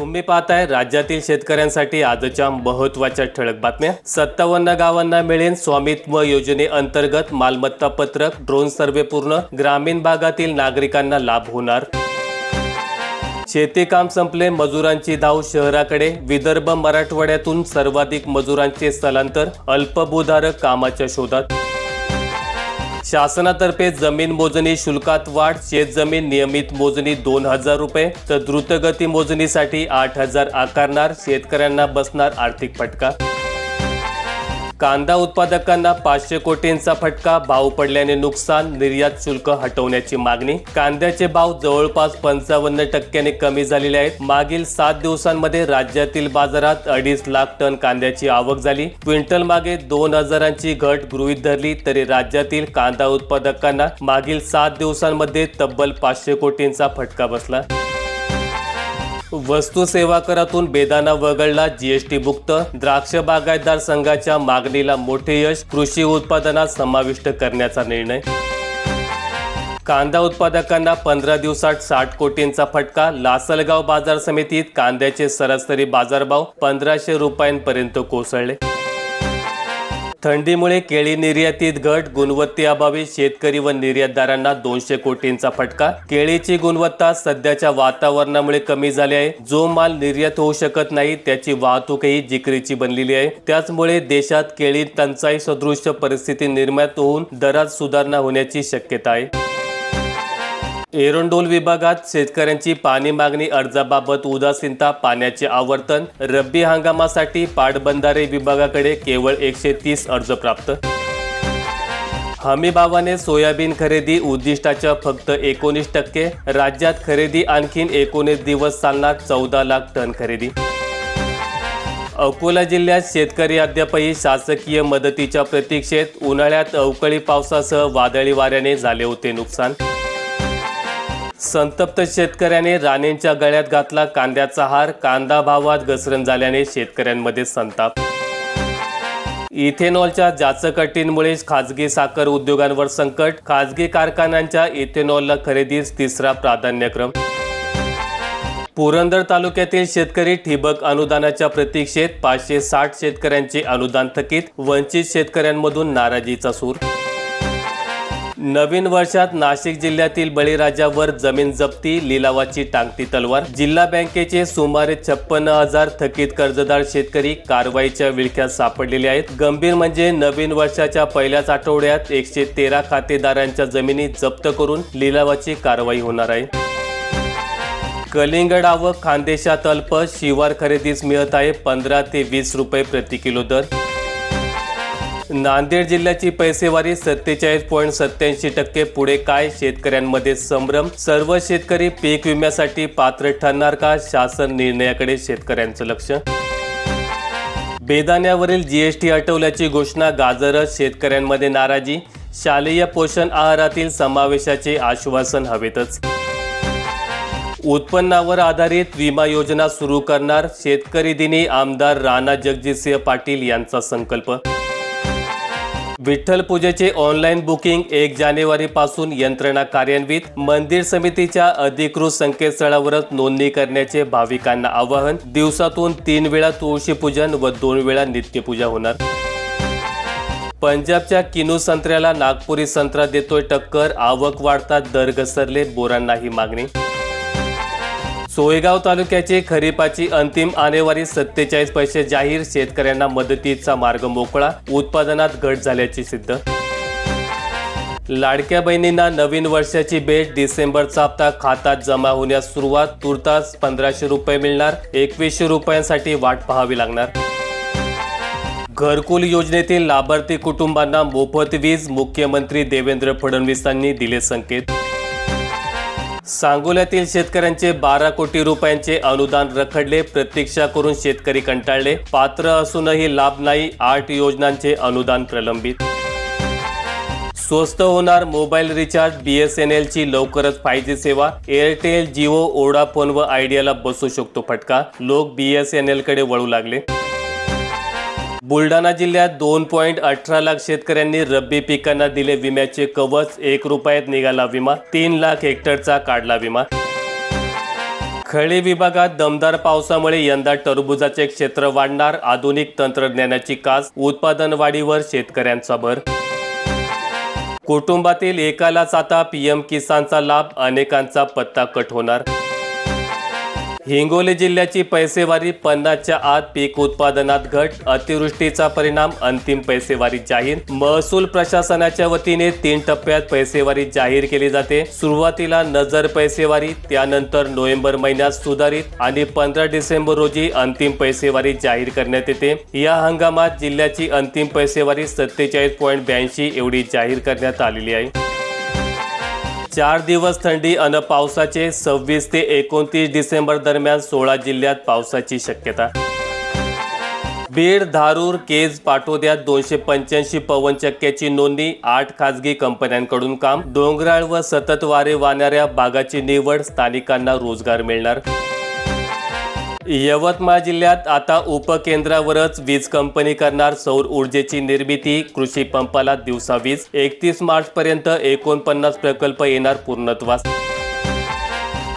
तुम्ही पाहताय राज्यातील शेतकऱ्यांसाठी आजच्या महत्त्वाच्या ठळक बातम्या। 57 गावांना मिळेल स्वामित्व योजनेअंतर्गत मालमत्ता पत्रक, ड्रोन सर्वे पूर्ण, ग्रामीण भागातील नागरिकांना लाभ होणार। शेती काम संपले, मजुरांची धाव शहराकडे, विदर्भ मराठवाड्यातून सर्वाधिक मजुरांचे स्थलांतर, अल्पभूधारक कामाच्या शोधात। शासनातर्फे जमीन मोजणी शुल्कात वाढ, शेतजमीन नियमित मोजणी 2000 रुपये तर द्रुतगती मोजणीसाठी 8000 आकारणार, शेतकऱ्यांना बसणार आर्थिक फटका। कांदा उत्पादकांना 500 कोटींचा फटका, भाव पडल्याने नुकसान, निर्यात शुल्क हटवण्याची मागणी। कांद्याचे भाव जवळपास 55% कमी झालेले आहेत। मागील 7 दिवसांमध्ये राज्यातील बाजारात 2.5 लाख टन कांद्याची आवक झाली। क्विंटल मागे 2000ची घट गृहीत धरली तरी राज्यातील कांदा उत्पादकांना मागील 7 दिवसांमध्ये तब्बल 500 कोटींचा फटका बसला। वस्तू सेवा करातून बेदाना वगळला जीएसटी मुक्त, द्राक्ष बागायतदार संघाच्या मागणीला मोठे यश, कृषी उत्पादनात समाविष्ट करण्याचा निर्णय। कांदा उत्पादकांना 15 दिवसात 60 कोटींचा फटका, लासलगाव बाजार समितीत कांद्याचे सरासरी बाजारभाव 1500 रुपयांपर्यंत कोसळले। थंडीमुळे केळी निर्यातीत घट, गुणवत्तेअभावी शेतकरी व निर्यातदारांना 200 कोटींचा फटका। केळीची गुणवत्ता सध्याच्या वातावरणामुळे कमी झाली आहे। जो माल निर्यात होऊ शकत नाही त्याची वाहतूकही जिकरीची बनलेली आहे। त्याचमुळे देशात केळी टंचाई सदृश परिस्थिती निर्माण होऊन दरात सुधारणा होण्याची शक्यता आहे। एरंडोल विभागात शेतकऱ्यांची पाणी मागणी अर्जाबाबत उदासीनता, पाण्याचे आवर्तन, रब्बी हंगामासाठी पाटबंधारे विभागाकडे केवळ 130 अर्ज प्राप्त। हमी भावाने सोयाबीन खरेदी उद्दिष्टाच्या फक्त 19%, राज्यात खरेदी आणखीन 19 दिवस चालणार, 14 लाख टन खरेदी। अकोला जिल्ह्यात शेतकरी अद्यापही शासकीय मदतीच्या प्रतीक्षेत, उन्हाळ्यात अवकाळी पावसासह वादळी वाऱ्याने झाले होते नुकसान। संतप्त शेतकऱ्याने राणेंच्या गळ्यात घातला कांद्याचा हार, कांदा भावात घसरण झाल्याने शेतकऱ्यांमध्ये संताप। इथेनॉलच्या जाचकटींमुळे खासगी साखर उद्योगांवर संकट, खासगी कारखान्यांच्या इथेनॉलला खरेदीस 3रा प्राधान्यक्रम। पुरंदर तालुक्यातील शेतकरी ठिबक अनुदानाच्या प्रतीक्षेत, 560 शेतकऱ्यांचे अनुदान थकीत, वंचित शेतकऱ्यांमधून नाराजीचा सूर। नवीन वर्षात नाशिक जिल्ह्यातील बळीराजावर जमीन जप्ती, लिलावाची टांगती तलवार, जिल्हा बँकेचे सुमारे 56,000 थकीत कर्जदार शेतकरी कारवाईच्या विळख्यात सापडलेले आहेत। गंभीर म्हणजे नवीन वर्षाच्या पहिल्याच आठवड्यात 113 खातेदारांच्या जमिनी जप्त करून लिलावाची कारवाई होणार आहे। कलिंगड आवक खानदेशात अल्प, शिवार खरेदीस मिळत आहे 15 ते 20 रुपये प्रति किलो दर। नांदेड जिल्ह्याची पैसेवारी 47.87% पुढे काय, शेतकऱ्यांमध्ये संभ्रम, सर्व शेतकरी पीक विम्यासाठी पात्र ठरणार का, शासन निर्णयाकडे शेतकऱ्यांचं लक्ष। बेदाण्यावरील जीएसटी हटवल्याची घोषणा, गाजरच शेतकऱ्यांमध्ये नाराजी, शालेय पोषण आहारातील समावेशाचे आश्वासन हवेतच। उत्पन्नावर आधारित विमा योजना सुरू करणार, शेतकरी दिनी आमदार राणा जगजितसिंह पाटील यांचा संकल्प। विठ्ठल पूजेचे ऑनलाईन बुकिंग 1 जानेवारीपासून यंत्रणा कार्यान्वित, मंदिर समितीच्या अधिकृत संकेतस्थळावरच नोंदणी करण्याचे भाविकांना आवाहन, दिवसातून 3 वेळा तुळशी पूजन व 2 वेळा नित्यपूजा होणार। पंजाबच्या किनू संत्र्याला नागपुरी संत्रा देतोय टक्कर, आवक वाढतात दर घसरले, बोरांनाही मागणी। सोयगाव तालुक्याची खरीपाची अंतिम आणेवारी 47 पैसे जाहीर, शेतकऱ्यांना मदतीचा मार्ग मोकळा, उत्पादनात घट झाल्याची सिद्ध। लाडक्या बहिणींना नवीन वर्षाची भेट, डिसेंबरचा हप्ता खात्यात जमा होण्यास सुरुवात, तुर्तास 1500 रुपये मिळणार, 2100 रुपयांसाठी वाट पाहावी लागणार। घरकुल योजनेतील लाभार्थी कुटुंबांना मोफत वीज, मुख्यमंत्री देवेंद्र फडणवीसांनी दिले संकेत। सांगोल्यातील शेतकऱ्यांचे 12 कोटी रुपयांचे अनुदान रखडले, प्रतीक्षा करून शेतकरी कंटाळले, पात्र असूनही लाभ नाही, 8 योजनांचे अनुदान प्रलंबित। स्वस्त होणार मोबाईल रिचार्ज, BSNLची लवकरच 5G सेवा, एअरटेल, जिओ, वोडाफोन व आयडियाला बसू शकतो फटका, लोक BSNL कडे वळू लागले। बुलढाणा जिल्ह्यात 2.18 लाख शेतकऱ्यांनी रब्बी पिकांना दिले विम्याचे कवच, 1 रुपयात निघाला विमा, 3 लाख हेक्टरचा काढला विमा। खळी विभागात दमदार पावसामुळे यंदा टरबूजाचे क्षेत्र वाढणार, आधुनिक तंत्रज्ञानाची कास, उत्पादन वाढीवर शेतकऱ्यांचा भर. कुटुंबातील एकालाच आता पीएम किसानचा लाभ, अनेकांचा पत्ता कट होणार. हिंगोली जिल्ह्याची पैसेवारी 50च्या आत, पीक उत्पादनात घट, अतिवृष्टीचा परिणाम, अंतिम पैसेवारी जाहीर. महसूल प्रशासनाच्या वतीने 3 टप्प्यात पैसेवारी जाहीर केली जाते. सुरुवातीला नजर पैसेवारी, त्यानंतर नोव्हेंबर महिन्यात सुधारित आणि 15 डिसेंबर रोजी अंतिम पैसेवारी जाहीर करण्यात येते. या हंगामात जिल्ह्याची अंतिम पैसेवारी 47.82 एवढी जाहीर करण्यात आलेली आहे. 4 दिवस थंडी अन पावसाचे. 26 ते 29 डिसेंबर दरम्यान 16 जिल्ह्यात पावसाची शक्यता. बीड, धारूर, केज, पाटोद्यात 285 पवनचक्क्याची नोंदणी. 8 खासगी कंपन्यांकडून काम. डोंगराळ व सतत वारे वाहणाऱ्या भागाची निवड, स्थानिकांना रोजगार मिळणार. यवतमाळ जिल्ह्यात आता उपकेंद्रावरच वीज कंपनी करणार सौर ऊर्जेची निर्मिती. कृषी पंपाला दिवसा वीज. 31 मार्चपर्यंत 49 प्रकल्प येणार पूर्णत्वास.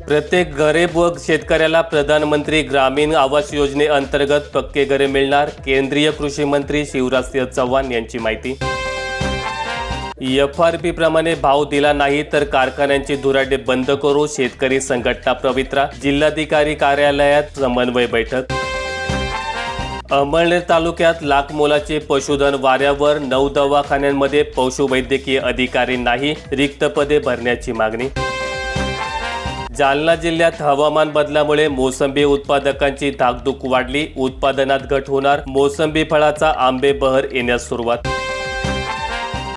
प्रत्येक गरीब व शेतकऱ्याला प्रधानमंत्री ग्रामीण आवास योजनेअंतर्गत पक्के घरे मिळणार. केंद्रीय कृषी मंत्री शिवराज सिंह चौहान यांची माहिती. FRP प्रमाणे भाव दिला नाही तर कारखान्यांची धुराडे बंद करू, शेतकरी संघटना पवित्रा. जिल्हाधिकारी कार्यालयात समन्वय बैठक. अमळनेर तालुक्यात लाख मोलाचे पशुधन वाऱ्यावर. 9 दवाखान्यांमध्ये पशुवैद्यकीय अधिकारी नाही, रिक्त पदे भरण्याची मागणी. जालना जिल्ह्यात हवामान बदलामुळे मोसंबी उत्पादकांची धाकधूक वाढली, उत्पादनात घट होणार. मोसंबी फळाचा आंबे बहर येण्यास सुरुवात.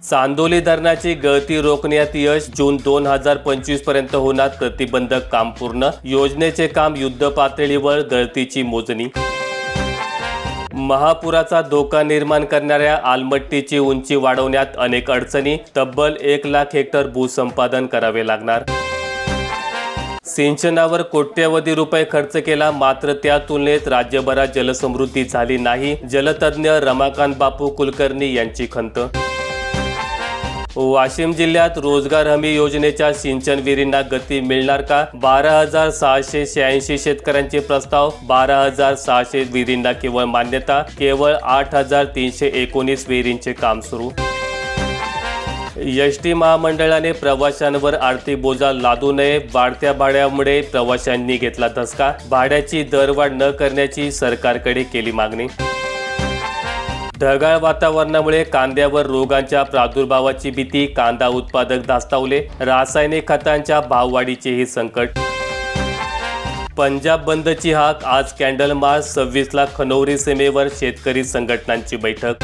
चांदोली धरणाची गळती रोखण्यात यश. जून 2025 पर्यंत होणार प्रतिबंधक काम पूर्ण. योजनेचे काम युद्ध पातळीवर, गळतीची मोजणी. महापुराचा धोका निर्माण करणाऱ्या आलमट्टीची उंची वाढवण्यात अनेक अडचणी. तब्बल 1 लाख हेक्टर भूसंपादन करावे लागणार. सिंचनावर कोट्यवधी रुपये खर्च केला, मात्र त्या तुलनेत राज्यभरात जलसमृद्धी झाली नाही. जलतज्ञ रमाकांत बापू कुलकर्णी यांची खंत. वाशिम जिल्ह्यात रोजगार हमी योजनेच्या सिंचन विहिरींना गती मिळणार का? 12,686 शेतकऱ्यांचे प्रस्ताव. 12,600 विहिरींना केवळ मान्यता. केवळ 8,319 विहिरींचे काम सुरू. एसटी महामंडळाने प्रवाशांवर आर्थिक बोजा लादू नये. वाढत्या भाड्यामुळे प्रवाशांनी घेतला धसका. भाड्याची दरवाढ न करण्याची सरकारकडे केली मागणी. ढगाळ वातावरणामुळे कांद्यावर रोगांच्या प्रादुर्भावाची भीती. कांदा उत्पादक धास्तावले. रासायनिक खतांच्या भाववाढीचेही संकट. पंजाब बंदची हाक. आज कॅन्डल मार्च. 26ला खनौरी सीमेवर शेतकरी संघटनांची बैठक.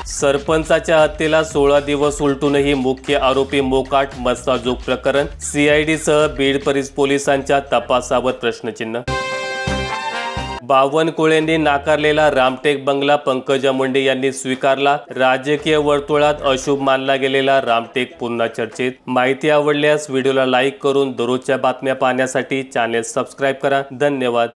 सरपंचाच्या हत्येला 16 दिवस उलटूनही मुख्य आरोपी मोकाट. मस्साजोग प्रकरण. CID सह बीड पोलिसांच्या तपासावर प्रश्नचिन्ह. बावनकुळेंनी नाकारलेला रामटेक बंगला पंकजा मुंडे यांनी स्वीकारला. राजकीय वर्तुळात अशुभ मानला गेलेला रामटेक पुन्हा चर्चेत. माहिती आवडल्यास व्हिडिओला लाईक करून दररोजच्या बातम्या पाहण्यासाठी चॅनेल सबस्क्राईब करा. धन्यवाद.